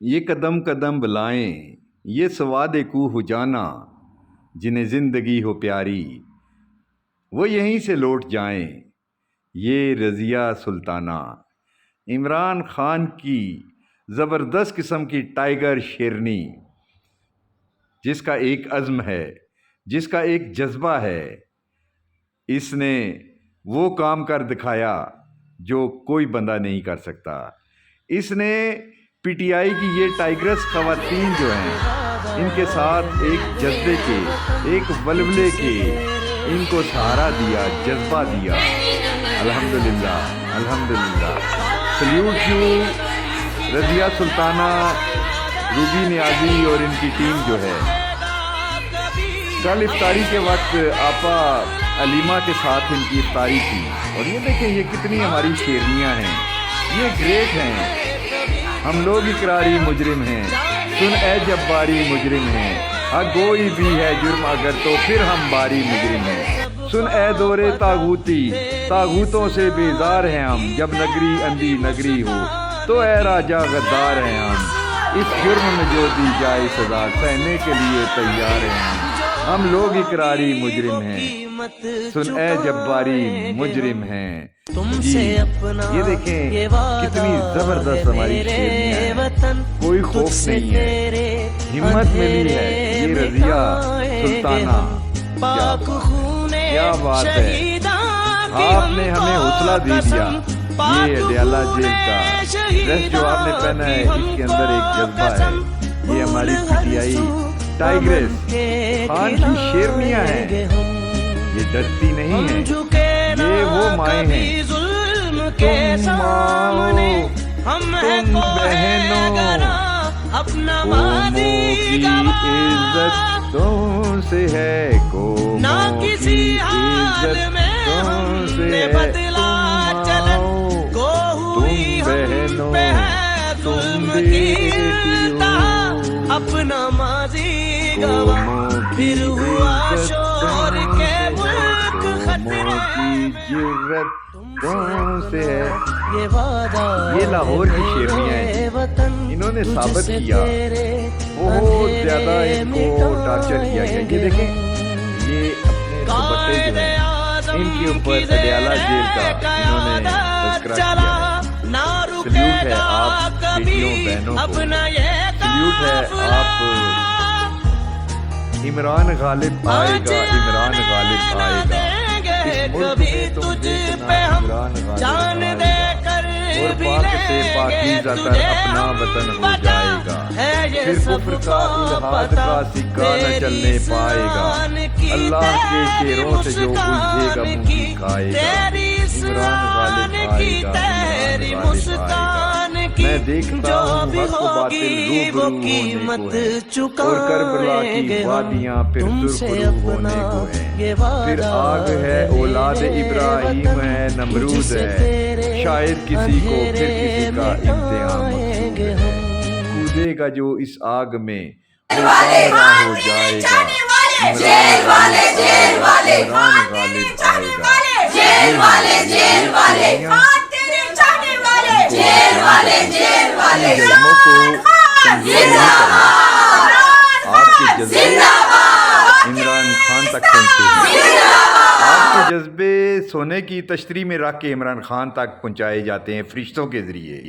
یہ قدم قدم بلائیں، یہ سواد کوہ جانا، جنہیں زندگی ہو پیاری وہ یہیں سے لوٹ جائیں، یہ رضیہ سلطانہ۔ عمران خان کی زبردست قسم کی ٹائیگر شیرنی، جس کا ایک عزم ہے، جس کا ایک جذبہ ہے۔ اس نے وہ کام کر دکھایا جو کوئی بندہ نہیں کر سکتا۔ اس نے پی ٹی آئی کی یہ ٹائیگرس خواتین جو ہیں، ان کے ساتھ ایک جذبے کے، ایک ولولے کے، ان کو سہارا دیا، جذبہ دیا۔ الحمدللہ الحمدللہ۔ سلیوٹ ٹو رضیہ سلطانہ، روبی نیازی اور ان کی ٹیم جو ہے۔ کل افطاری کے وقت آپا علیمہ کے ساتھ ان کی افطاری تھی، اور یہ دیکھیں یہ کتنی ہماری شیرنیاں ہیں، یہ گریٹ ہیں۔ ہم لوگ اقراری مجرم ہیں، سن اے جباری مجرم ہیں، گوئی بھی ہے جرم اگر تو پھر ہم باری مجرم ہیں۔ سن اے دور طاغوتی، طاغوتوں سے بیزار ہیں ہم، جب نگری اندھی نگری ہو تو اے راجہ غدار ہیں ہم، اس جرم میں جو دی جائے سزا سہنے کے لیے تیار ہیں ہم لوگ اقراری مجرم ہیں، سن اے جباری مجرم ہیں۔ جی یہ دیکھیں کتنی زبردست ہماری شیرنیاں ہیں، کوئی خوف نہیں ہے، ہمت ملی ہے۔ یہ رضیہ سلطانہ، کیا بات ہے، آپ نے ہمیں حوصلہ دے دیا۔ یہ اڈیالہ جیل کا ڈریس جو آپ نے پہنا ہے، اس کے اندر ایک جذبہ ہے۔ یہ ہماری P T I Tigers Khan کی شیرنیاں ہیں، یہ ڈرتی نہیں ہیں، یہ وہ مائیں ہیں۔ تم ماؤں، تم بہنوں، قوموں کی عزتوں سے ہے، قوموں کی عزتوں سے ہے۔ تم ماؤں، تم بہنوں، تم بیٹیوں، اپنا ماضی گواہ پھر ہوا شور کے ملک خطرے سے ہے۔ یہ وعدہ یہ لاہور کی شیرنیاں ہیں، انہوں نے ثابت کیا، بہت زیادہ ان کو ٹارچر کیا گیا۔ یہ دیکھیں یہ اپنے دوپٹے جو ہیں، ان کے اوپر اڈیالہ جیل کا انہوں نے تذکرہ کیا ہے۔ سلیوٹ ہے آپ بیٹیوں بہنوں کو، سلیوٹ ہے آپ۔ عمران غالب آئے گا، عمران غالب آئے گا، اس ملک میں تم دیکھنا عمران غالب آئے گا، اور پاک سے پاکیزہ تر اپنا وطن ہو جائے گا، پھر کفر کا الحاد کا سکہ نہ چلنے پائے گا، اللہ کے شیروں سے جو الجھے گا منہ کھائے گا۔ عمران غالب آئے گا، عمران غالب آئے گا۔ میں دیکھتا ہوں حق و باطل روبرو ہونے کو ہے، اور کربلا کی وادیاں پھر سرخرو ہونے کو ہیں، پھر آگ ہے اولاد ابراہیم ہے نمرود ہے، شاید کسی کو پھر کسی کا امتحان مقصود ہے، کودے گا جو اس آگ میں وہ کامرا ہو جائے گا۔ عمران غالب آئے گا، عمران غالب آئے گا۔ جیل والے، جیل والے، جیل والے، جیل والے، جذبوں کو کمزور نہیں کرنا، آپ کے جذبے عمران خان تک پہنچے ہیں، آپ کے جذبے سونے کی تشتری میں رکھ کے عمران خان تک پہنچائے جاتے ہیں فرشتوں کے ذریعے۔